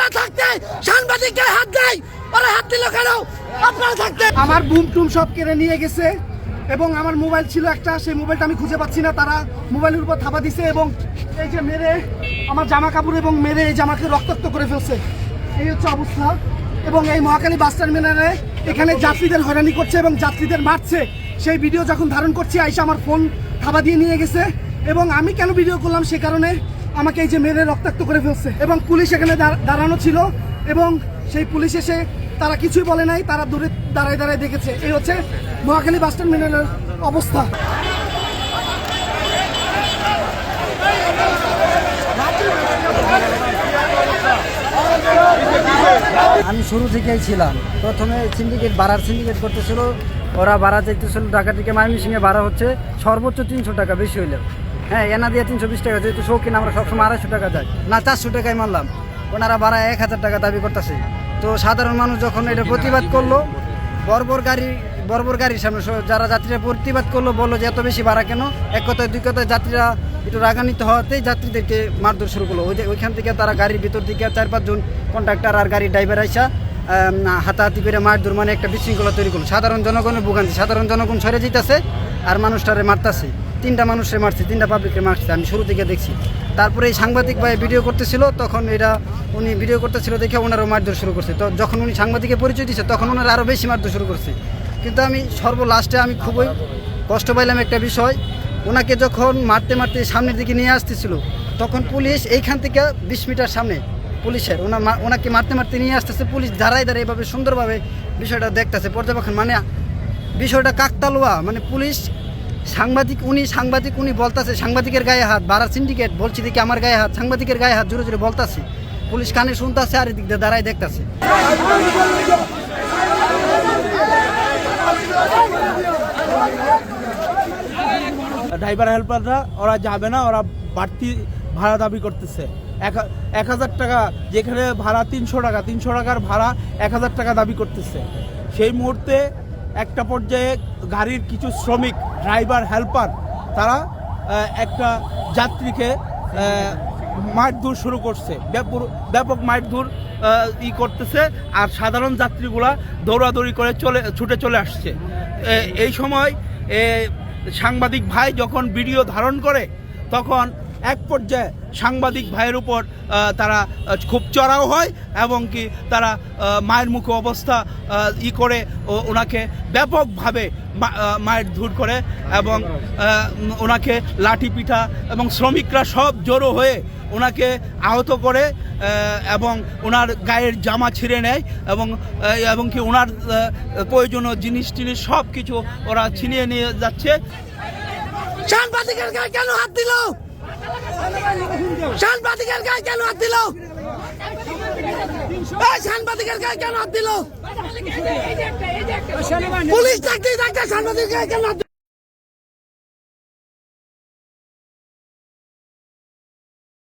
আপনারা থাকতে সাংবাদিকদের হাত দেয়, ওরা হাত দিল কেন? আপনারা থাকতে আমার বুম টুম সব কেড়ে নিয়ে গেছে এবং আমার মোবাইল ছিল একটা, সেই মোবাইলটা আমি খুঁজে পাচ্ছি না। তারা মোবাইলের উপর থাবা দিছে এবং এই যে মেরে আমার জামা কাপড় এবং মেরে এই জামাকে রক্তাক্ত করে ফেলছে। এই হচ্ছে অবস্থা। এবং এই মহাখালী বাস টার্মিনালে এখানে যাত্রীদের হয়রানি করছে এবং যাত্রীদের মারছে। সেই ভিডিও যখন ধারণ করছি আইসা আমার ফোন থাবা দিয়ে নিয়ে গেছে এবং আমি কেন ভিডিও করলাম সে কারণে আমাকে এই যে মেরে রক্তাক্ত করে ফেলছে। এবং পুলিশ এখানে দাঁড়ানো ছিল এবং সেই পুলিশ এসে তারা কিছুই বলে নাই, তারা দূরে দাঁড়ায় দাঁড়ায় দেখেছে। এই হচ্ছে মহাখালী বাস টার্মিনালের অবস্থা। আমি শুরু থেকেই ছিলাম। প্রথমে ভাড়ার সিন্ডিকেট করতেছিল, ওরা ভাড়া চাইতেছিল ঢাকা থেকে ময়মনসিংহে ভাড়া হচ্ছে সর্বোচ্চ 300 টাকা, বেশি হইলে হ্যাঁ এনা দিয়ে 320 টাকা, যেহেতু শৌখিন আমরা সবসময় 250 টাকা যায় না, 400 টাকায় মারলাম। ওনারা ভাড়া 1000 টাকা দাবি করতেছে। তো সাধারণ মানুষ যখন এটা প্রতিবাদ করলো, বর্বর গাড়ির সামনে যারা যাত্রীরা প্রতিবাদ করলো, বললো যে এত বেশি ভাড়া কেন। এক কথায় দুই কথায় যাত্রীরা একটু রাগান্বিত হওয়াতেই যাত্রীদেরকে মারধর শুরু করলো। ওইখান থেকে তারা গাড়ির ভিতর থেকে 4-5 জন কন্ট্রাক্টর আর গাড়ির ড্রাইভার আইসা হাতাহাতি করে মারধর, মানে একটা বিশৃঙ্খলা তৈরি করলো। সাধারণ জনগণের ভোগান্তি, সাধারণ জনগণ সরে যেতেছে আর মানুষটারে মারতেছে। 3টা মানুষের মারছে, 3টা পাবলিকের মারছে, আমি শুরু থেকে দেখছি। তারপরে এই সাংবাদিক ভাই ভিডিও করতেছিল, তখন উনি ভিডিও করতেছিল দেখে ওনারও মারধর শুরু করছে। তো যখন উনি সাংবাদিকের পরিচয় দিচ্ছে তখন ওনারা আরও বেশি মারধর শুরু করছে। কিন্তু আমি সর্বলাস্টে আমি খুবই কষ্ট পাইলাম একটা বিষয়, ওনাকে যখন মারতে মারতে সামনের দিকে নিয়ে আসতেছিল তখন পুলিশ এইখান থেকে 20 মিটার সামনে পুলিশের ওনাকে মারতে মারতে নিয়ে আসতেছে। পুলিশ দাঁড়ায় এভাবে সুন্দরভাবে বিষয়টা দেখতেছে, পর্যবেক্ষণ, মানে বিষয়টা কাকতালুয়া। মানে পুলিশ সাংবাদিক উনি বলতেছে সাংবাদিকের গায়ে হাত, ভাড়া সিন্ডিকেট বলছি দেখি আমার গায়ে হাত, সাংবাদিকের গায়ে হাত জোরে জোরে বলতেছে। পুলিশ কানে শুনতেছে আর এদিক দিয়ে দাঁড়ায় দেখতেছে। ড্রাইভার হেল্পাররা ওরা যাবে না, ওরা বাড়তি ভাড়া দাবি করতেছে। 1000 টাকা, যেখানে ভাড়া 300 টাকা, 300 টাকার ভাড়া 1000 টাকা দাবি করতেছে। সেই মুহূর্তে একটা পর্যায়ে গাড়ির কিছু শ্রমিক, ড্রাইভার হেল্পার, তারা একটা যাত্রীকে মারধর শুরু করছে, ব্যাপক মারধর করতেছে। আর সাধারণ যাত্রীগুলা দৌড়াদৌড়ি করে ছুটে চলে আসছে। এই সময় সাংবাদিক ভাই যখন ভিডিও ধারণ করে তখন এক পর্যায়ে সাংবাদিক ভাইয়ের উপর তারা খুব চড়াও হয় এবং কি তারা মায়ের মুখে অবস্থা করে ওনাকে ব্যাপকভাবে মায়ের ধুর করে এবং ওনাকে লাঠি পিঠা এবং শ্রমিকরা সব জড়ো হয়ে ওনাকে আহত করে এবং ওনার গায়ের জামা ছিঁড়ে নেয় এবং কি ওনার প্রয়োজনীয় জিনিস সব কিছু ওরা ছিনিয়ে নিয়ে যাচ্ছে। সাংবাদিকের গায়ে কেন হাত দিল? সাংবাদিকের গায়ে কেন হাত দিল? সাংবাদিকের গায়ে কেন হাত দিল? পুলিশ থাকতেই সাংবাদিকের গায়ে কেন হাত দিল?